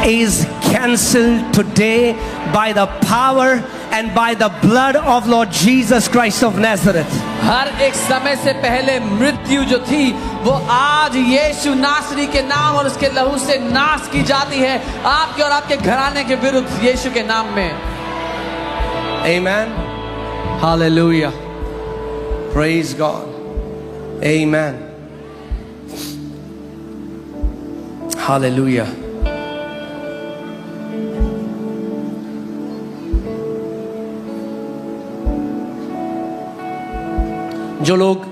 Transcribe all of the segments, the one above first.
is cancelled today by the power and by the blood of Lord Jesus Christ of Nazareth. हर एक समय से पहले मृत्यु जो थी वो आज यीशु नासरी के नाम और उसके लहू से नाश की जाती है, आपके और आपके घराने के विरुद्ध यीशु के नाम में। Amen. Hallelujah. Praise God. Amen. Hallelujah. जो लोग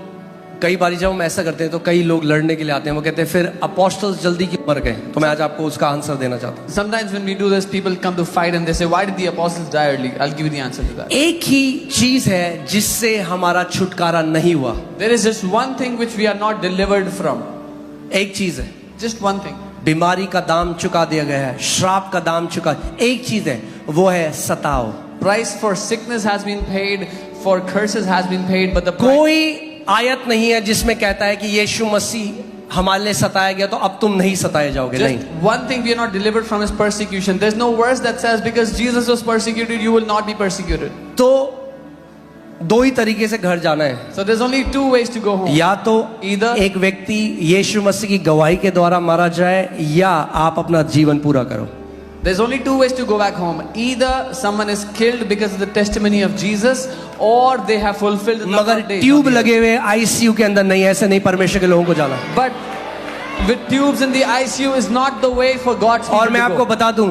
कई बार जब हम ऐसा करते हैं तो कई लोग लड़ने के लिए आते हैं, वो कहते हैं फिर अपोस्टल्स जल्दी क्यों मर गए? तो मैं आज आपको उसका आंसर देना चाहता हूँ। Sometimes when we do this, people come to fight and they say, why did the apostles die early? I'll give you the answer to that. एक ही चीज है जिससे हमारा छुटकारा नहीं हुआ। There is just one thing which we are not delivered from. एक चीज है, Just one thing. बीमारी का दाम चुका दिया गया है, श्राप का दाम चुका। एक चीज है, वो है सताओ। Price for sickness has been paid, for curses has been paid, but the कोई आयत नहीं है जिसमें कहता है कि यीशु मसीह हमारे लिए सताया गया तो अब तुम नहीं सताए जाओगे। नहीं। Just one thing, we are not delivered from his persecution. There's no verse that says because Jesus was persecuted, you will not be persecuted. तो दो ही तरीके से घर जाना है। So there's only two ways to go home. या तो Either एक व्यक्ति यीशु मसीह की गवाही के द्वारा मारा जाए, या आप अपना जीवन पूरा करो। there's only two ways to go back home. Either someone is killed because of the testimony of Jesus, or they have fulfilled the number मगर of days. ट्यूब लगे हुए आईसीयू के अंदर नहीं, ऐसे नहीं परमेश्वर के लोगों को जाना। But with tubes in the ICU is not the way for God's people और मैं to आपको go. बता दूं,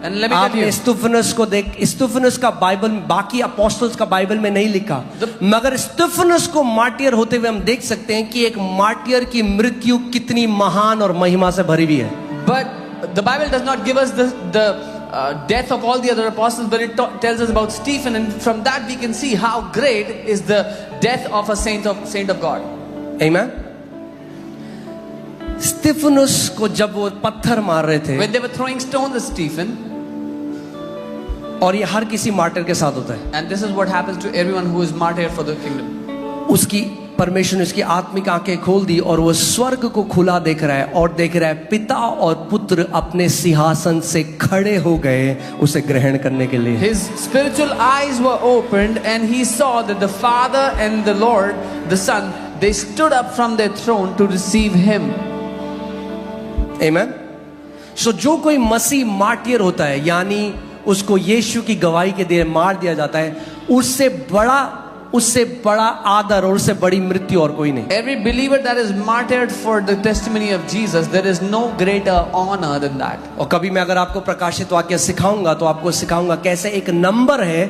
And let me tell आपने you, स्तिफनुस को देख, स्तिफनुस का बाइबल, बाकी अपोस्टल्स का बाइबल में नहीं लिखा, मगर स्तिफनुस को मार्टियर होते हुए हम देख सकते हैं कि एक मार्टियर की मृत्यु कितनी महान और महिमा से भरी हुई है। but the Bible does not give us the death of all the other apostles, but it tells us about Stephen, and from that we can see how great is the death of a saint of God. Amen. स्तिफनुस को जब वो पत्थर मार रहे थे, When they were throwing stones at Stephen, और ये हर किसी मार्टियर के साथ होता है, and this is what happens to everyone who is martyred for the kingdom. उसकी परमेश्वर ने उसकी आत्मिक आंखें खोल दी और वो स्वर्ग को खुला देख रहा है और देख रहा है पिता और पुत्र अपने सिंहासन से खड़े हो गए उसे ग्रहण करने के लिए। His spiritual eyes were opened and he saw that the Father and the Lord, the Son, they stood up from their throne to receive him. Amen. So जो कोई मसीह मार्टियर होता है, यानी उसको यीशु की गवाही के लिए मार दिया जाता है, उससे बड़ा आदर और उससे बड़ी मृत्यु और कोई नहीं। Every believer that is martyred for the testimony of Jesus, there is no greater honor than that. और कभी मैं अगर आपको प्रकाशित वाक्य सिखाऊंगा तो आपको सिखाऊंगा कैसे एक नंबर है,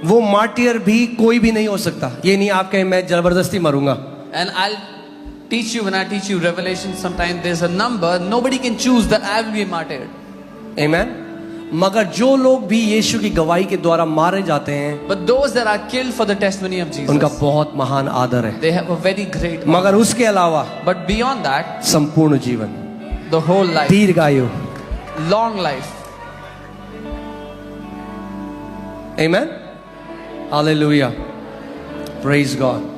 वो मार्टियर भी कोई भी नहीं हो सकता। ये नहीं आप कहें मैं जबरदस्ती मरूंगा। And I'll teach you, when I teach you Revelation, sometimes there's a number, nobody can choose that I will be martyred. Amen. मगर जो लोग भी यीशु की गवाही के द्वारा मारे जाते हैं, But those that are killed for the testimony of Jesus, उनका बहुत महान आदर है। they have a very great honor. मगर उसके अलावा But beyond that, संपूर्ण जीवन, the whole life, दीर्घायु। long life. Amen. Hallelujah. Praise God.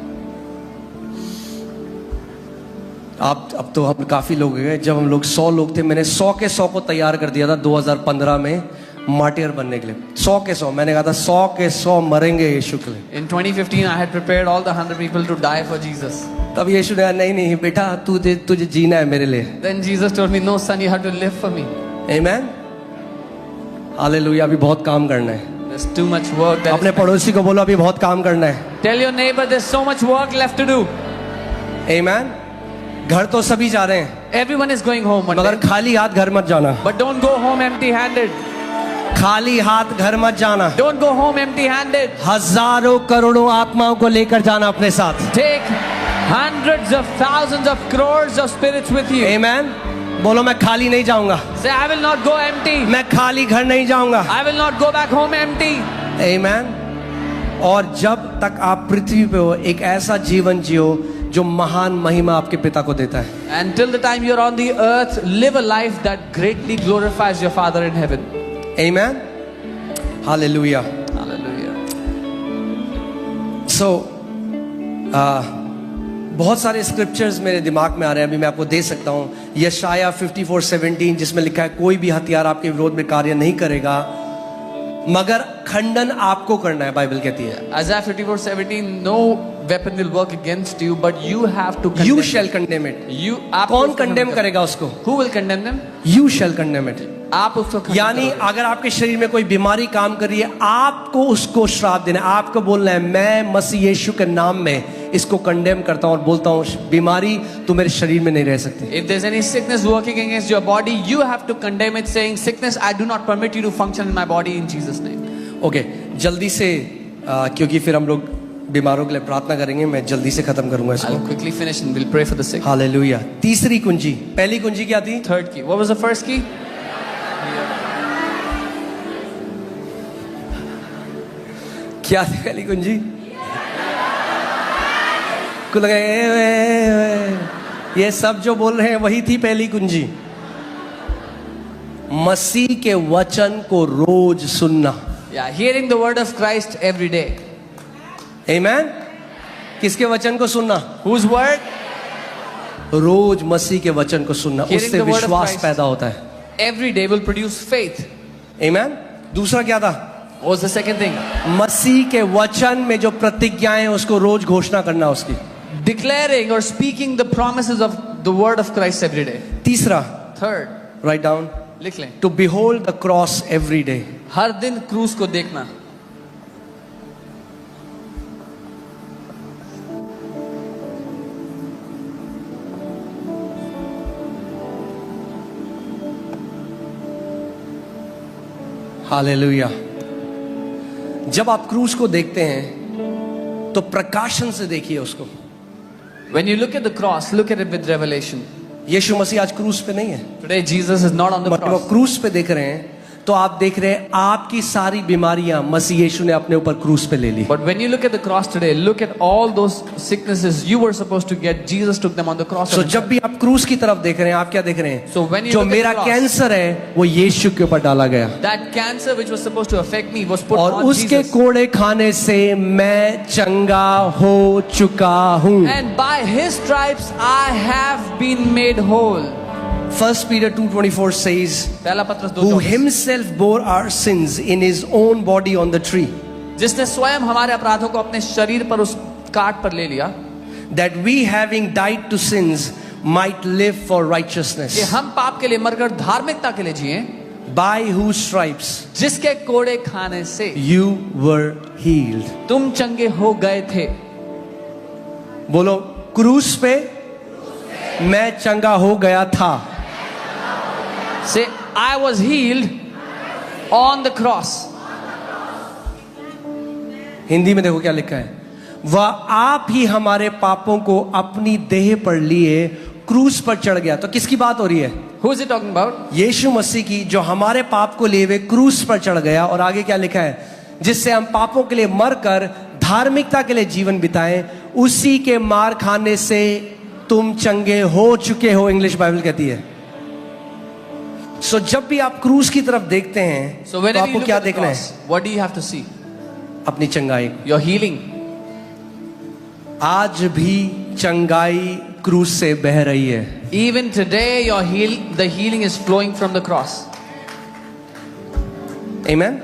अब तो हम काफी लोग गए। जब हम लोग 100 लोग थे, मैंने 100 के 100 को तैयार कर दिया था 2015 में मार्टियर बनने के लिए। 100 के 100 मैंने कहा था 100 के 100 मरेंगे यीशु के लिए। In 2015, I had prepared all the 100 people to die for Jesus. तब यीशु ने कहा नहीं बेटा, तुझे जीना है मेरे लिए। Then Jesus told me, no son, you have to live for me. Amen. Hallelujah. अभी बहुत काम करना है। There's too much work. अपने पड़ोसी को बोलो अभी बहुत काम करना है। Tell your neighbor there's so much work left to do. Amen. घर तो सभी जा रहे हैं, Everyone is going home one मगर day. खाली हाथ घर मत जाना। But don't go home empty-handed. खाली हाथ घर मत जाना। Don't go home empty-handed. हजारों करोड़ों आत्माओं को लेकर जाना अपने साथ। Take hundreds of thousands of crores of spirits with you. Amen. बोलो मैं खाली नहीं जाऊंगा। Say, I will not go empty. मैं खाली घर नहीं जाऊंगा। I will not go back home empty. Amen. और जब तक आप पृथ्वी पे हो, एक ऐसा जीवन जियो जो महान महिमा आपके पिता को देता है। And till the time you're on the earth, live a life that greatly glorifies your Father in heaven. Amen. Hallelujah. Hallelujah. So, बहुत सारे स्क्रिप्चर्स मेरे दिमाग में आ रहे हैं, अभी मैं आपको दे सकता हूँ। यशाया 54:17 जिसमें लिखा है कोई भी हथियार आपके विरोध में कार्य नहीं करेगा मगर खंडन आपको करना है, बाइबल कहती है। Isaiah 54:17, no weapon will work against you, but you have to condemn. You shall condemn it. आप कौन उसको कंडेम करेगा उसको? Who will condemn them? You shall condemn it. आप उसको condemn यानी करोगे। अगर आपके शरीर में कोई बीमारी काम कर रही है, आपको उसको श्राप देना है, आपको बोलना है मैं मसीह यीशु के नाम में इसको कंडेम करता हूं और बोलता हूं बीमारी तू मेरे शरीर में नहीं रह सकती। If there's any sickness working against your body, you have to condemn it, saying, "Sickness, I do not permit you to function in my body in Jesus' name." Okay, जल्दी से क्योंकि फिर हम लोग बीमारों के लिए प्रार्थना करेंगे, मैं जल्दी से खत्म करूंगा I'll इसको। quickly finish and we'll pray for the sick. Hallelujah. तीसरी कुंजी, पहली कुंजी क्या थी? Third key. What was the first key? क्या थी पहली कुंजी? को लगा ये सब जो बोल रहे हैं वही थी पहली कुंजी। मसीह के वचन को रोज सुनना। Yeah, hearing the word of Christ every day. आमेन। किसके वचन को सुनना? Whose word? रोज मसीह के वचन को सुनना, Hearing उससे the word of विश्वास Christ. पैदा होता है। Every day will produce faith. आमेन। दूसरा क्या था? What was the second thing? मसीह के वचन में जो प्रतिज्ञाएं उसको रोज घोषणा करना उसकी। Declaring or speaking the promises of the word of Christ every day. तीसरा, Third, राइट डाउन, लिख लें, to behold the cross every day. हर दिन क्रूस को देखना। हालेलुया। जब आप क्रूस को देखते हैं तो प्रकाशन से देखिए उसको। When you look at the cross, look at it with revelation. यीशु मसीह आज क्रूस पे नहीं है, Today Jesus is not on the मतलब वो cross. क्रूस पे देख रहे हैं तो आप देख रहे हैं आपकी सारी बीमारियां मसीह यीशु ने अपने ऊपर क्रूस पे ले ली। But when you look at the cross today, look at all those sicknesses you were supposed to get. Jesus took them on the cross. So जब भी आप क्रूस की तरफ देख रहे हैं, आप क्या देख रहे हैं? So when you जो look at मेरा the cross, कैंसर है वो यीशु के ऊपर डाला गया that cancer which was supposed to affect me was put और on उसके Jesus. कोड़े खाने से मैं चंगा हो चुका हूं। And by his stripes I have been made whole. 1 Peter 2:24 says, पहला पत्रस who 2:24, himself bore our sins in his own body on the tree, जिसने स्वयं हमारे अपराधों को अपने शरीर पर उस काट पर ले लिया, that we having died to sins might live for कि righteousness, हम पाप के लिए मरकर धार्मिकता के लिए जिए, by whose stripes जिसके कोड़े खाने से you were healed। तुम चंगे हो गए थे। बोलो, क्रूस पे मैं चंगा हो गया था। Say, I was healed on the cross. Hindi में देखो क्या लिखा है, वह आप ही हमारे पापों को अपनी देह पर लिए क्रूस पर चढ़ गया। तो किसकी बात हो रही है? Who is it talking about? यीशु मसीह की, जो हमारे पाप को लिए हुए क्रूस पर चढ़ गया। और आगे क्या लिखा है? जिससे हम पापों के लिए मरकर धार्मिकता के लिए जीवन बिताएं, उसी के मार खाने से तुम चंगे हो चुके हो, इंग्लिश बाइबल कहती है। जब भी आप क्रूस की तरफ देखते हैं So तो whenever you आपको look क्या at the देखना cross, है? what do you have to see? अपनी चंगाई। Your healing. आज भी चंगाई क्रूस से बह रही है। Even today, the healing is flowing from the cross. Amen.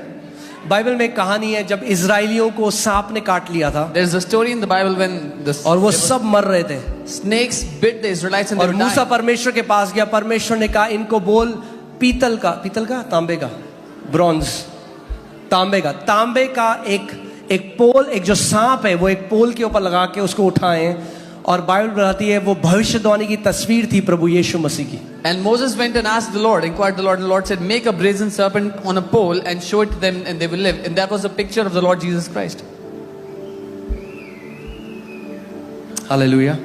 Bible में एक कहानी है, जब इजराइलियों को सांप ने काट लिया था There is a story in the Bible when और वो there सब मर रहे थे were snakes bit the Israelites and they और were मूसा dying. परमेश्वर के पास गया। परमेश्वर ने कहा इनको बोल पीतल का तांबे का, ब्रॉन्ज, तांबे का एक पोल, एक जो सांप है वो एक पोल के ऊपर लगा के उसको उठाएं। और बाइबल बताती है वो भविष्यवाणी की तस्वीर थी प्रभु यीशु मसीह की। And Moses went and asked the Lord, inquired the Lord, and the Lord said, make a brazen serpent on a pole and show it to them and they will live. And that was a picture of the Lord Jesus Christ. Hallelujah.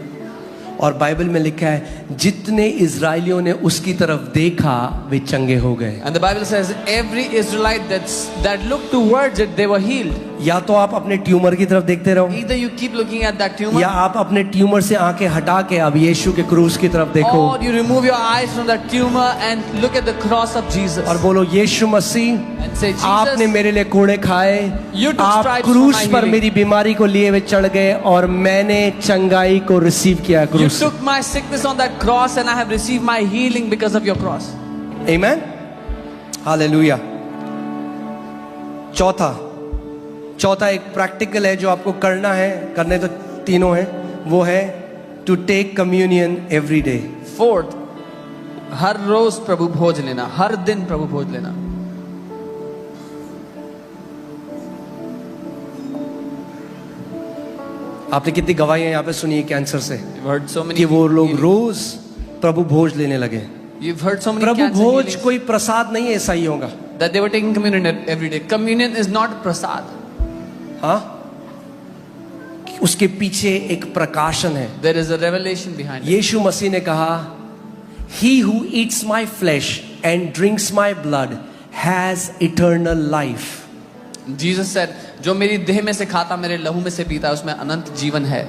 और Bible में लिखा है जितने इजराइलियों ने उसकी तरफ देखा वे चंगे हो गए। And the Bible says every Israelite that looked towards it, they were healed. या तो आप अपने ट्यूमर की तरफ देखते रहो, Either you keep looking at that tumor, या आप अपने ट्यूमर से आंखें हटा के अब यीशु के क्रूस की तरफ देखो or you remove your eyes from that tumor and look at the cross of Jesus और बोलो, यीशु मसीह, and say, आपने Jesus, मेरे लिए कोड़े खाए, You took आप stripes for क्रूस my पर healing. मेरी बीमारी को लिए हुए चढ़ गए और मैंने चंगाई को रिसीव किया you क्रूस। took my sickness on that cross and I have received my healing because of your cross. Amen, hallelujah. चौथा एक प्रैक्टिकल है जो आपको करना है, करने तो तीनों हैं, वो है to take communion every day. Fourth, हर रोज प्रभु भोज लेना, हर दिन प्रभु भोज लेना। आपने कितनी गवाहियां यहाँ पे सुनी है कैंसर से You've heard so many कि वो लोग healing. रोज प्रभु भोज लेने लगे। You've heard so many प्रभु cancer भोज healings कोई प्रसाद नहीं है ईसाइयों का। that they were taking communion every day. Communion is not prasad. हाँ, उसके पीछे एक प्रकाशन है। There is a revelation behind it. यीशु मसीह ने कहा, He who eats my flesh and drinks my blood has eternal life. Jesus said, जो मेरी देह में से खाता, मेरे लहू में से पीता है, उसमें अनंत जीवन है।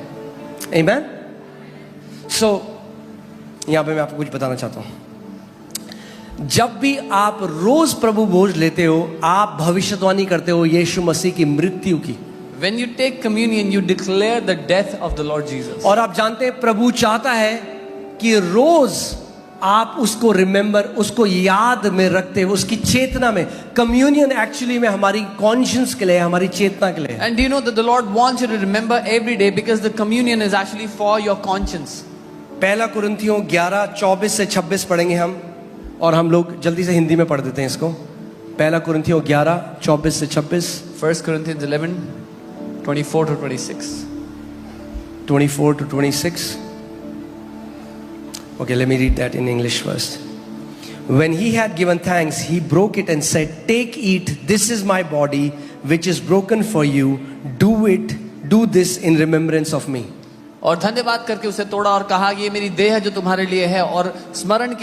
Amen? So, यहाँ पे मैं आपको कुछ बताना चाहता हूँ। जब भी आप रोज प्रभु भोज लेते हो, आप भविष्यवाणी करते हो यीशु मसीह की मृत्यु की। When you take communion, you declare the death of the Lord Jesus. और आप जानते हैं प्रभु चाहता है कि रोज आप उसको रिमेंबर, उसको याद में रखते हुए, उसकी चेतना में। कम्युनियन एक्चुअली में हमारी कॉन्शियस के लिए, हमारी चेतना के लिए। And do you know that the Lord wants you to remember every day because the communion is actually for your conscience. पहला कुरिन्थियों 11:24 से 26 पढ़ेंगे हम, और हम लोग जल्दी से हिंदी में पढ़ देते हैं इसको। पहला कुरिन्थियों 11:24 से 26, 1 Corinthians 11, 24 to 26. 24 to 26. Okay, let me read that in English first. When he had given thanks, he broke it and said, "Take, eat, this is my body, which is broken for you. Do this in remembrance of me." और धन्यवाद करके उसे तोड़ा और कहा, ये मेरी देह है जो तुम्हारे लिए है, और स्मरण